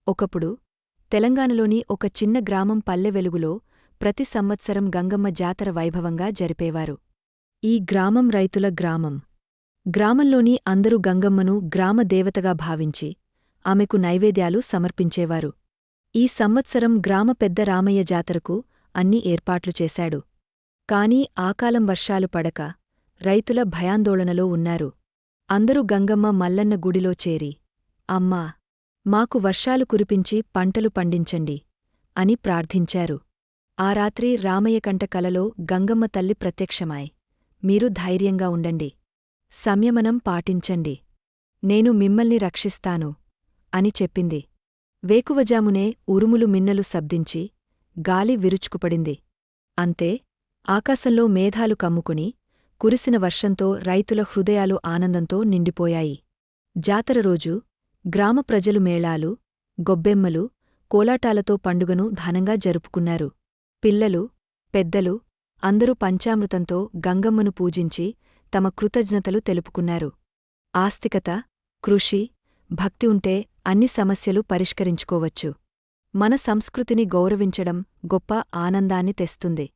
ఒకప్పుడు తెలంగాణలోని ఒక చిన్న గ్రామం పల్లె వెలుగులో ప్రతి సంవత్సరం గంగమ్మ జాతర వైభవంగా జరిపేవారు. ఈ గ్రామం రైతుల గ్రామం. గ్రామంలోని అందరూ గంగమ్మను గ్రామ దేవతగా భావించి ఆమెకు నైవేద్యాలు సమర్పించేవారు. ఈ సంవత్సరం గ్రామ పెద్ద రామయ్య జాతరకు అన్ని ఏర్పాట్లు చేశాడు. కాని ఆకాలం వర్షాలు పడక రైతుల భయాందోళనలో ఉన్నారు. అందరూ గంగమ్మ మల్లన్న గుడిలో చేరి, అమ్మా, మాకు వర్షాలు కురిపించి పంటలు పండించండి అని ప్రార్థించారు. ఆ రాత్రి రామయ్యకంట కలలో గంగమ్మ తల్లి ప్రత్యక్షమాయ్, మీరు ధైర్యంగా ఉండండి, సంయమనం పాటించండి, నేను మిమ్మల్ని రక్షిస్తాను అని చెప్పింది. వేకువజామునే ఉరుములు మిన్నలు శబ్దించి గాలి విరుచుకుపడింది. అంతే, ఆకాశంలో మేఘాలు కమ్ముకుని కురిసిన వర్షంతో రైతుల హృదయాలు ఆనందంతో నిండిపోయాయి. జాతర రోజు గ్రామ ప్రజలు మేళాలు, గొబ్బెమ్మలు, కోలాటాలతో పండుగను ఘనంగా జరుపుకున్నారు. పిల్లలు, పెద్దలు అందరూ పంచామృతంతో గంగమ్మను పూజించి తమ కృతజ్ఞతలు తెలుపుకున్నారు. ఆస్తికత, కృషి, భక్తి ఉంటే అన్ని సమస్యలు పరిష్కరించుకోవచ్చు. మన సంస్కృతిని గౌరవించడం గొప్ప ఆనందాన్ని తెస్తుంది.